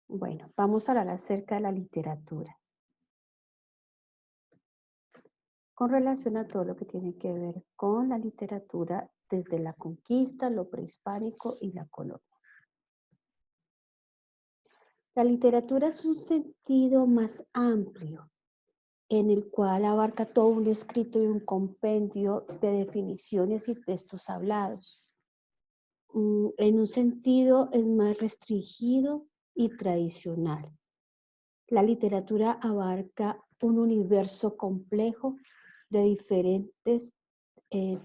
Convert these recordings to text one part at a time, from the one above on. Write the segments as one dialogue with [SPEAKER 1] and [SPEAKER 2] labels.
[SPEAKER 1] Bueno, vamos a hablar acerca de la literatura, con relación a todo lo que tiene que ver con la literatura desde la conquista, lo prehispánico y la colonia. La literatura es un sentido más amplio en el cual abarca todo un escrito y un compendio de definiciones y textos hablados. En un sentido es más restringido y tradicional. La literatura abarca un universo complejo de diferentes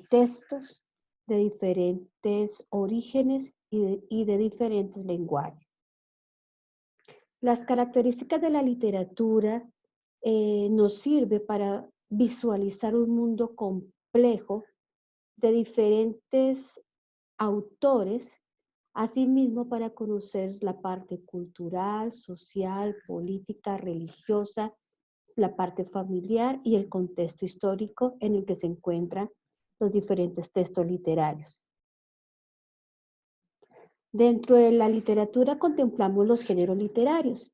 [SPEAKER 1] textos, de diferentes orígenes y de diferentes lenguajes. Las características de la literatura nos sirve para visualizar un mundo complejo de diferentes autores, asimismo para conocer la parte cultural, social, política, religiosa, la parte familiar y el contexto histórico en el que se encuentran los diferentes textos literarios. Dentro de la literatura contemplamos los géneros literarios.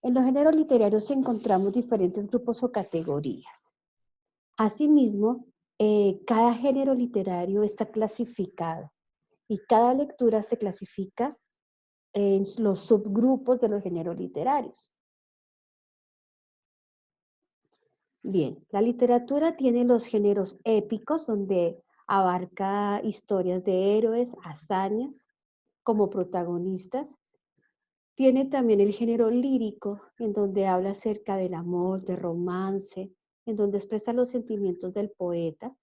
[SPEAKER 1] En los géneros literarios encontramos diferentes grupos o categorías. Asimismo, cada género literario está clasificado y cada lectura se clasifica en los subgrupos de los géneros literarios. Bien, la literatura tiene los géneros épicos, donde abarca historias de héroes, hazañas como protagonistas. Tiene también el género lírico, en donde habla acerca del amor, de romance, en donde expresa los sentimientos del poeta.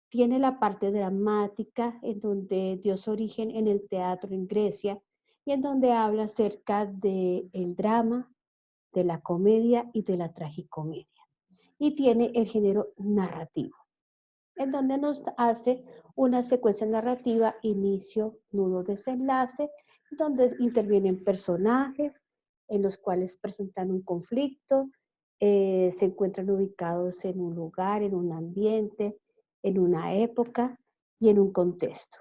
[SPEAKER 1] Tiene la parte dramática, en donde dio su origen en el teatro en Grecia, y en donde habla acerca del drama, de la comedia y de la tragicomedia. Y tiene el género narrativo, en donde nos hace una secuencia narrativa, inicio, nudo, desenlace, donde intervienen personajes en los cuales presentan un conflicto, se encuentran ubicados en un lugar, en un ambiente, en una época y en un contexto.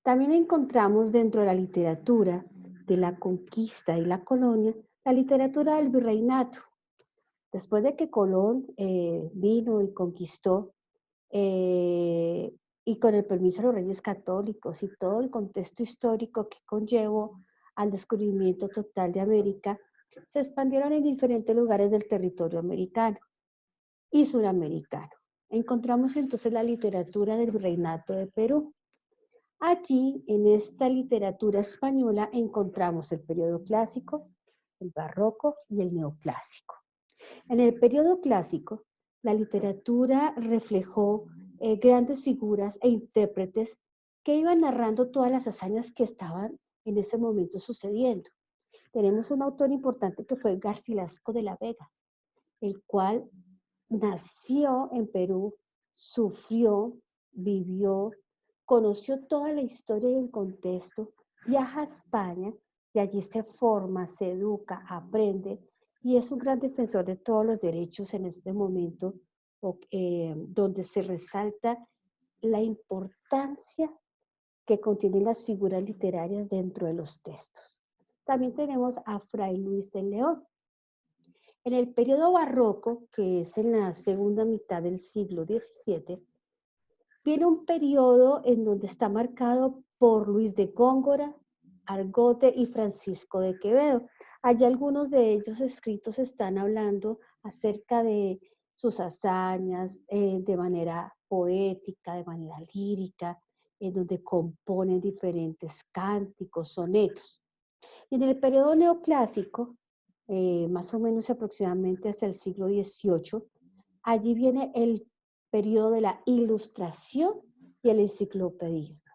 [SPEAKER 1] También encontramos dentro de la literatura de la conquista y la colonia, la literatura del virreinato. Después de que Colón vino y conquistó, eh, y con el permiso de los reyes católicos y todo el contexto histórico que conllevó al descubrimiento total de América, se expandieron en diferentes lugares del territorio americano y suramericano. Encontramos entonces la literatura del virreinato de Perú. Allí, en esta literatura española, encontramos el periodo clásico, el barroco y el neoclásico. En el periodo clásico, la literatura reflejó grandes figuras e intérpretes que iban narrando todas las hazañas que estaban en ese momento sucediendo. Tenemos un autor importante que fue Garcilasco de la Vega, el cual nació en Perú, sufrió, vivió, conoció toda la historia y el contexto, viaja a España y allí se forma, se educa, aprende y es un gran defensor de todos los derechos en este momento, donde se resalta la importancia que contienen las figuras literarias dentro de los textos. También tenemos a Fray Luis de León. En el periodo barroco, que es en la segunda mitad del siglo XVII, viene un periodo en donde está marcado por Luis de Góngora, Argote y Francisco de Quevedo. Allí algunos de ellos escritos están hablando acerca de sus hazañas de manera poética, de manera lírica, en donde componen diferentes cánticos, sonetos. Y en el periodo neoclásico, más o menos aproximadamente hacia el siglo XVIII, allí viene el periodo de la ilustración y el enciclopedismo.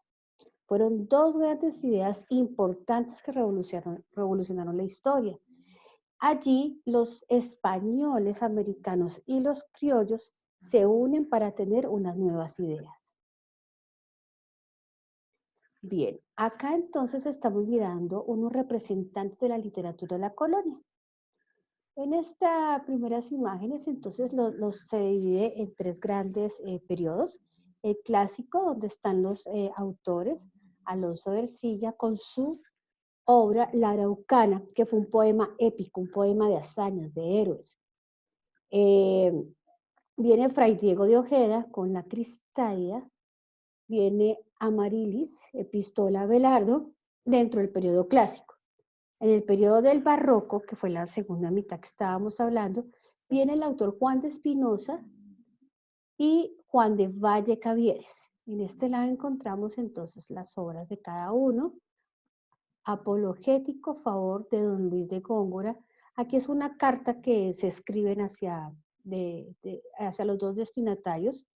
[SPEAKER 1] Fueron dos grandes ideas importantes que revolucionaron la historia. Allí los españoles americanos y los criollos se unen para tener unas nuevas ideas. Bien, acá entonces estamos mirando unos representantes de la literatura de la colonia. En estas primeras imágenes, entonces, se divide en tres grandes periodos. El clásico, donde están los autores. Alonso de Ercilla con su obra La Araucana, que fue un poema épico, un poema de hazañas, de héroes. Viene Fray Diego de Ojeda con La Cristálida, viene Amarilis, Epistola a Abelardo, dentro del periodo clásico. En el periodo del barroco, que fue la segunda mitad que estábamos hablando, viene el autor Juan de Espinosa y Juan de Valle Cavieres. En este lado encontramos entonces las obras de cada uno. Apologético favor de don Luis de Góngora. Aquí es una carta que se escriben hacia los dos destinatarios.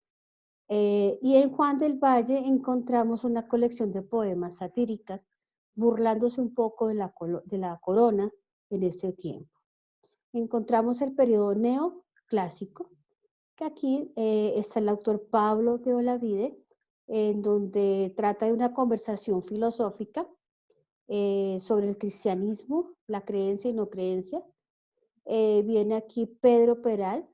[SPEAKER 1] Y en Juan del Valle encontramos una colección de poemas satíricas burlándose un poco de la corona en ese tiempo. Encontramos el periodo neoclásico, que aquí está el autor Pablo de Olavide, en donde trata de una conversación filosófica sobre el cristianismo, la creencia y no creencia. Viene aquí Pedro Peral,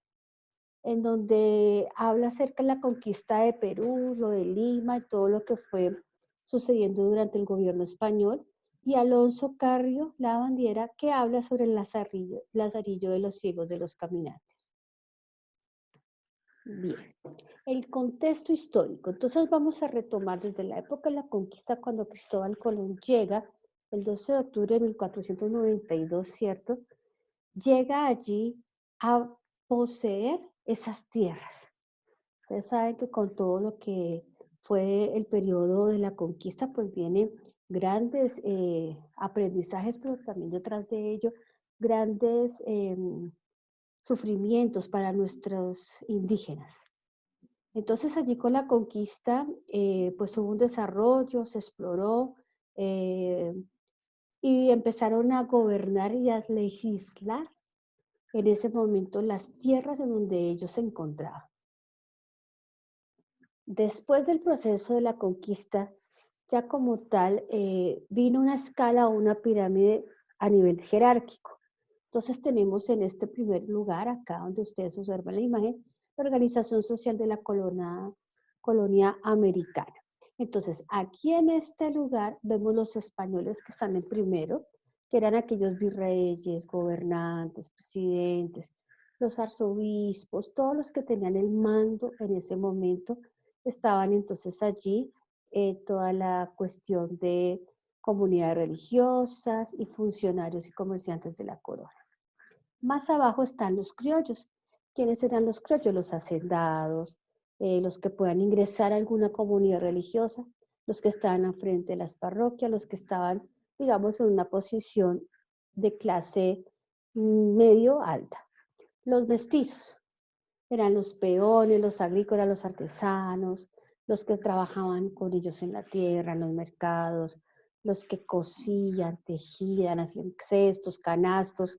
[SPEAKER 1] en donde habla acerca de la conquista de Perú, lo de Lima y todo lo que fue sucediendo durante el gobierno español. Y Alonso Carrio Lavandiera, que habla sobre el lazarillo de los ciegos de los caminantes. Bien, el contexto histórico. Entonces vamos a retomar desde la época de la conquista, cuando Cristóbal Colón llega, el 12 de octubre de 1492, ¿cierto? Llega allí a poseer esas tierras. Ustedes saben que con todo lo que fue el periodo de la conquista, pues vienen grandes aprendizajes, pero también detrás de ello, grandes sufrimientos para nuestros indígenas. Entonces allí con la conquista, pues hubo un desarrollo, se exploró y empezaron a gobernar y a legislar en ese momento las tierras en donde ellos se encontraban. Después del proceso de la conquista, ya como tal, vino una escala o una pirámide a nivel jerárquico. Entonces tenemos en este primer lugar, acá donde ustedes observan la imagen, la Organización Social de la Colonia Americana. Entonces, aquí en este lugar vemos los españoles que están en primero, que eran aquellos virreyes, gobernantes, presidentes, los arzobispos, todos los que tenían el mando en ese momento, estaban entonces allí toda la cuestión de comunidades religiosas y funcionarios y comerciantes de la corona. Más abajo están los criollos. ¿Quiénes eran los criollos? Los hacendados, los que puedan ingresar a alguna comunidad religiosa, los que estaban al frente de las parroquias, los que estaban, digamos, en una posición de clase medio alta. Los mestizos eran los peones, los agrícolas, los artesanos, los que trabajaban con ellos en la tierra, en los mercados, los que cosían, tejían, hacían cestos, canastos,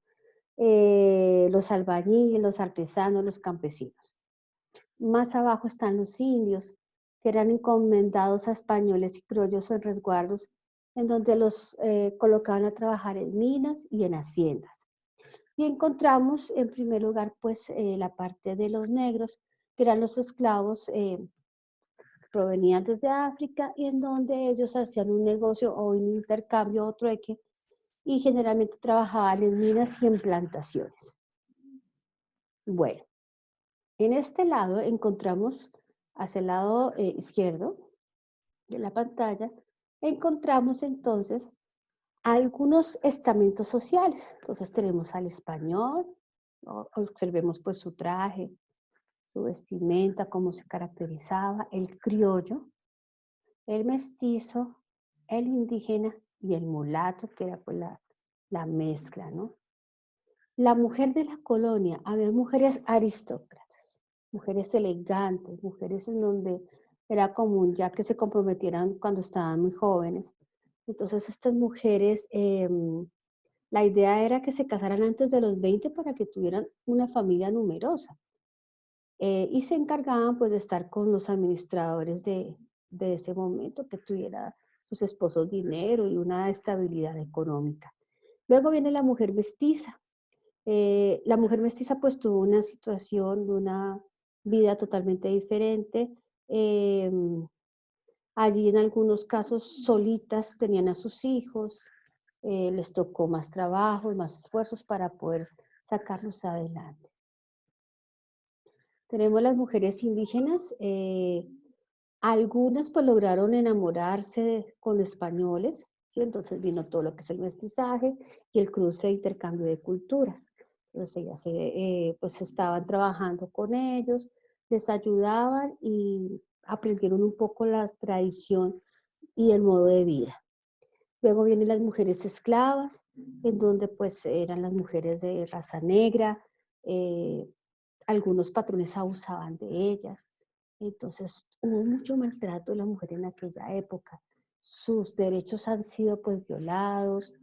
[SPEAKER 1] los albañiles, los artesanos, los campesinos. Más abajo están los indios, que eran encomendados a españoles y criollos en resguardos, en donde los colocaban a trabajar en minas y en haciendas. Y encontramos en primer lugar pues la parte de los negros, que eran los esclavos provenientes de África y en donde ellos hacían un negocio o un intercambio o trueque y generalmente trabajaban en minas y en plantaciones. Bueno, en este lado encontramos, hacia el lado izquierdo de la pantalla, encontramos entonces algunos estamentos sociales. Entonces tenemos al español, observemos pues su traje, su vestimenta, cómo se caracterizaba, el criollo, el mestizo, el indígena y el mulato, que era pues la mezcla, ¿no? La mujer de la colonia, había mujeres aristócratas, mujeres elegantes, mujeres en donde era común ya que se comprometieran cuando estaban muy jóvenes. Entonces estas mujeres, la idea era que se casaran antes de los 20 para que tuvieran una familia numerosa. Y se encargaban pues de estar con los administradores de ese momento, que tuviera sus esposos dinero y una estabilidad económica. Luego viene la mujer mestiza. La mujer mestiza pues tuvo una situación, una vida totalmente diferente. Allí en algunos casos solitas tenían a sus hijos, les tocó más trabajo y más esfuerzos para poder sacarlos adelante. Tenemos las mujeres indígenas, algunas pues lograron enamorarse con españoles, ¿sí? Entonces vino todo lo que es el mestizaje y el cruce de intercambio de culturas. Entonces ellas pues estaban trabajando con ellos, les ayudaban y aprendieron un poco la tradición y el modo de vida. Luego vienen las mujeres esclavas, en donde pues eran las mujeres de raza negra, eh, algunos patrones abusaban de ellas. Entonces hubo mucho maltrato de la mujer en aquella época. Sus derechos han sido pues violados,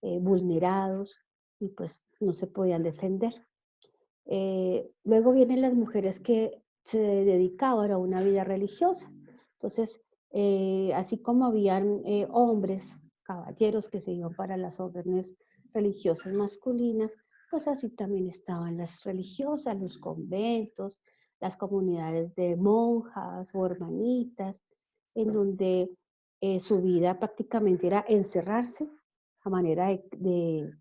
[SPEAKER 1] vulnerados y pues no se podían defender. Luego vienen las mujeres que se dedicaban a una vida religiosa. Entonces, así como habían hombres, caballeros que se iban para las órdenes religiosas masculinas, pues así también estaban las religiosas, los conventos, las comunidades de monjas o hermanitas, en donde su vida prácticamente era encerrarse a manera de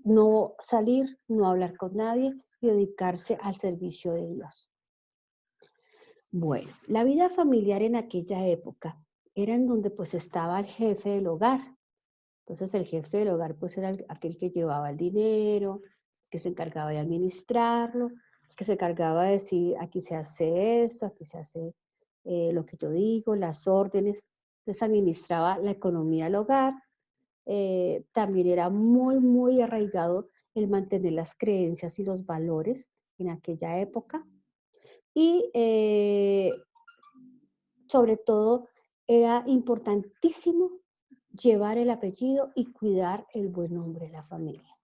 [SPEAKER 1] no salir, no hablar con nadie y dedicarse al servicio de Dios. Bueno, la vida familiar en aquella época era en donde pues estaba el jefe del hogar. Entonces el jefe del hogar pues era aquel que llevaba el dinero, que se encargaba de administrarlo, que se encargaba de decir aquí se hace esto, aquí se hace lo que yo digo, las órdenes. Entonces administraba la economía del hogar. También era muy, muy arraigado el mantener las creencias y los valores en aquella época. Y sobre todo era importantísimo llevar el apellido y cuidar el buen nombre de la familia.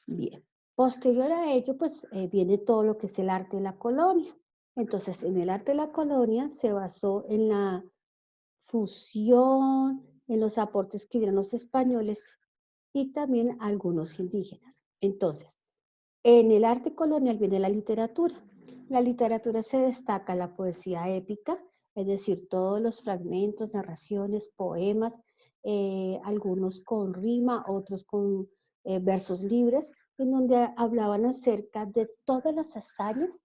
[SPEAKER 1] Bien, posterior a ello, pues viene todo lo que es el arte de la colonia. Entonces, en el arte de la colonia se basó en la fusión, en los aportes que dieron los españoles y también algunos indígenas. Entonces, en el arte colonial viene la literatura. La literatura se destaca la poesía épica, es decir, todos los fragmentos, narraciones, poemas, algunos con rima, otros con versos libres, en donde hablaban acerca de todas las hazañas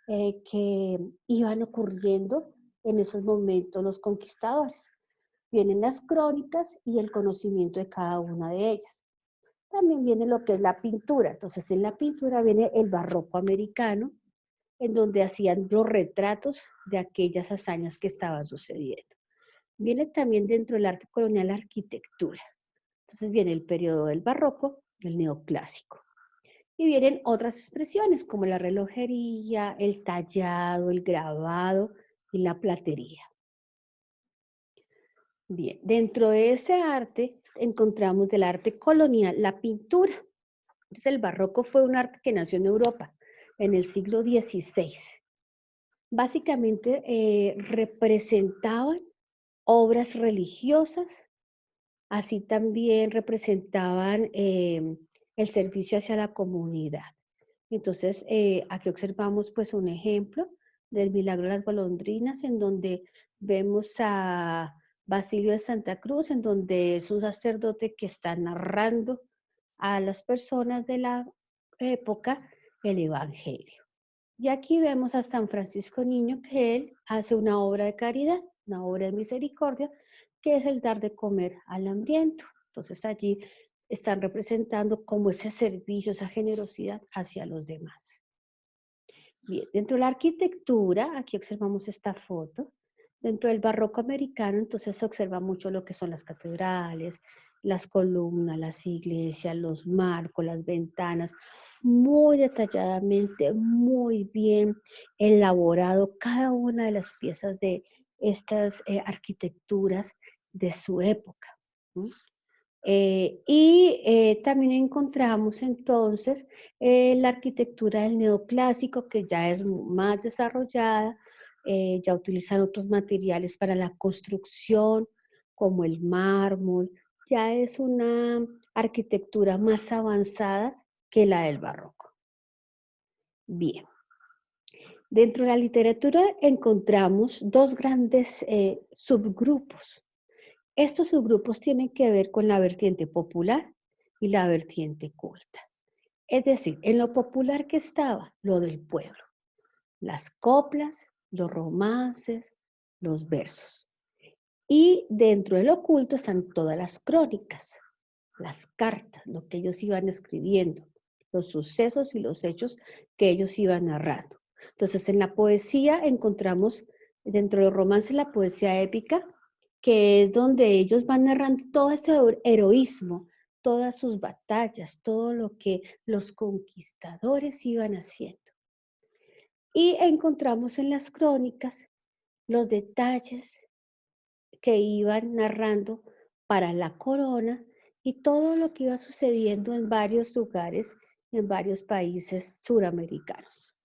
[SPEAKER 1] que iban ocurriendo en esos momentos los conquistadores. Vienen las crónicas y el conocimiento de cada una de ellas. También viene lo que es la pintura. Entonces, en la pintura viene el barroco americano, en donde hacían los retratos de aquellas hazañas que estaban sucediendo. Viene también dentro del arte colonial la arquitectura. Entonces viene el periodo del barroco, el neoclásico. Y vienen otras expresiones como la relojería, el tallado, el grabado y la platería. Bien, dentro de ese arte encontramos el arte colonial, la pintura. Entonces el barroco fue un arte que nació en Europa en el siglo XVI. Básicamente representaban obras religiosas, así también representaban el servicio hacia la comunidad. Entonces, aquí observamos pues un ejemplo del Milagro de las Golondrinas, en donde vemos a Basilio de Santa Cruz, en donde es un sacerdote que está narrando a las personas de la época el Evangelio. Y aquí vemos a San Francisco Niño, que él hace una obra de caridad, una obra de misericordia, que es el dar de comer al hambriento. Entonces allí están representando como ese servicio, esa generosidad hacia los demás. Bien, dentro de la arquitectura, aquí observamos esta foto, dentro del barroco americano, entonces se observa mucho lo que son las catedrales, las columnas, las iglesias, los marcos, las ventanas, muy detalladamente, muy bien elaborado cada una de las piezas de estas arquitecturas de su época. También encontramos entonces la arquitectura del neoclásico, que ya es más desarrollada, ya utilizan otros materiales para la construcción, como el mármol, ya es una arquitectura más avanzada que la del barroco. Bien, Dentro de la literatura encontramos dos grandes subgrupos. Estos subgrupos tienen que ver con la vertiente popular y la vertiente culta. Es decir, en lo popular que estaba, lo del pueblo, las coplas, los romances, los versos. Y dentro del oculto están todas las crónicas, las cartas, lo que ellos iban escribiendo, los sucesos y los hechos que ellos iban narrando. Entonces, en la poesía encontramos, dentro de los romances, la poesía épica, que es donde ellos van narrando todo ese heroísmo, todas sus batallas, todo lo que los conquistadores iban haciendo. Y encontramos en las crónicas los detalles que iban narrando para la corona y todo lo que iba sucediendo en varios lugares, en varios países suramericanos.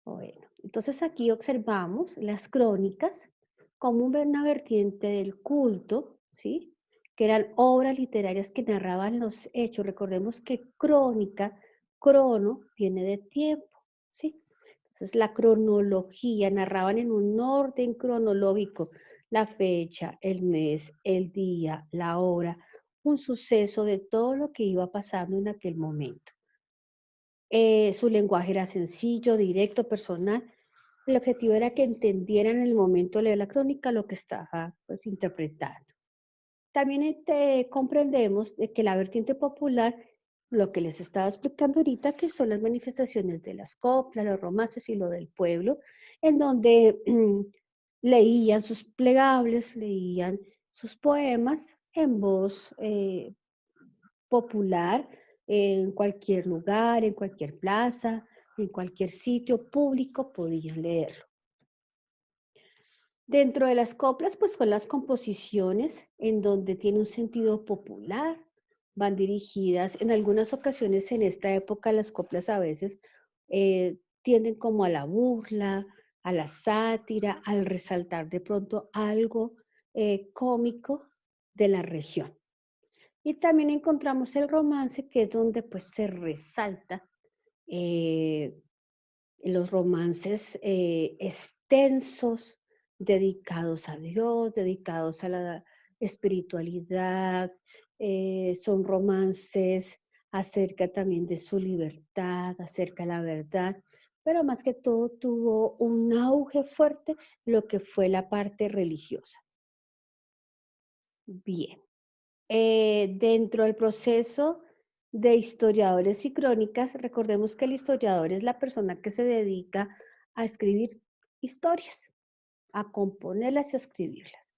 [SPEAKER 1] Bueno, entonces aquí observamos las crónicas como una vertiente del culto, ¿sí? Que eran obras literarias que narraban los hechos. Recordemos que crónica, crono, viene de tiempo, ¿sí? Entonces la cronología, narraban en un orden cronológico la fecha, el mes, el día, la hora, un suceso de todo lo que iba pasando en aquel momento. Su lenguaje era sencillo, directo, personal. El objetivo era que entendieran en el momento de leer la crónica lo que estaba pues, interpretando. También comprendemos de que la vertiente popular, lo que les estaba explicando ahorita, que son las manifestaciones de las coplas, los romances y lo del pueblo, en donde leían sus plegables, leían sus poemas en voz popular, en cualquier lugar, en cualquier plaza, en cualquier sitio público podían leerlo. Dentro de las coplas, pues son las composiciones en donde tiene un sentido popular, van dirigidas, en algunas ocasiones en esta época las coplas a veces tienden como a la burla, a la sátira, al resaltar de pronto algo cómico de la región. Y también encontramos el romance, que es donde pues se resalta eh, los romances extensos, dedicados a Dios, dedicados a la espiritualidad, son romances acerca también de su libertad, acerca de la verdad, pero más que todo tuvo un auge fuerte lo que fue la parte religiosa. Bien. Dentro del proceso de historiadores y crónicas, recordemos que el historiador es la persona que se dedica a escribir historias, a componerlas y a escribirlas.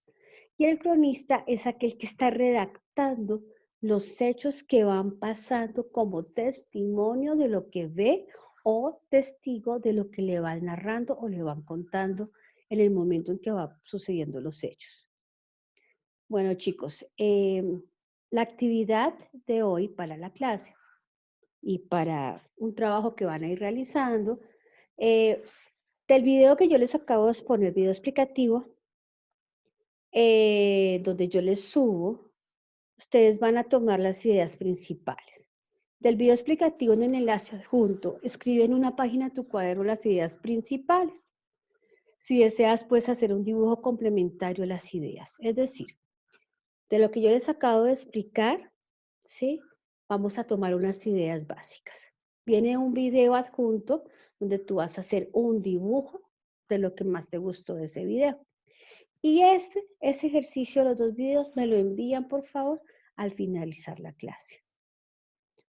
[SPEAKER 1] Y el cronista es aquel que está redactando los hechos que van pasando como testimonio de lo que ve o testigo de lo que le van narrando o le van contando en el momento en que va sucediendo los hechos. Bueno, chicos, la actividad de hoy para la clase y para un trabajo que van a ir realizando, del video que yo les acabo de exponer, video explicativo, donde yo les subo, ustedes van a tomar las ideas principales. Del video explicativo en el enlace adjunto, escribe en una página de tu cuaderno las ideas principales. Si deseas, puedes hacer un dibujo complementario a las ideas. Es decir, de lo que yo les acabo de explicar, ¿sí? Vamos a tomar unas ideas básicas. Viene un video adjunto donde tú vas a hacer un dibujo de lo que más te gustó de ese video. Y ese ejercicio, los dos videos, me lo envían, por favor, al finalizar la clase.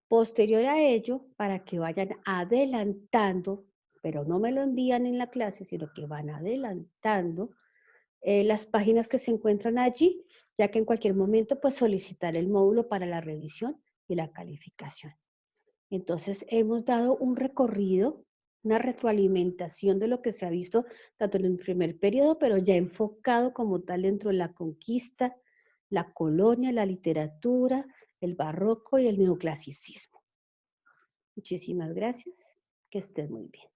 [SPEAKER 1] Posterior a ello, para que vayan adelantando, pero no me lo envían en la clase, sino que van adelantando las páginas que se encuentran allí, ya que en cualquier momento pues solicitar el módulo para la revisión y la calificación. Entonces hemos dado un recorrido, una retroalimentación de lo que se ha visto tanto en el primer periodo, pero ya enfocado como tal dentro de la conquista, la colonia, la literatura, el barroco y el neoclasicismo. Muchísimas gracias, que estés muy bien.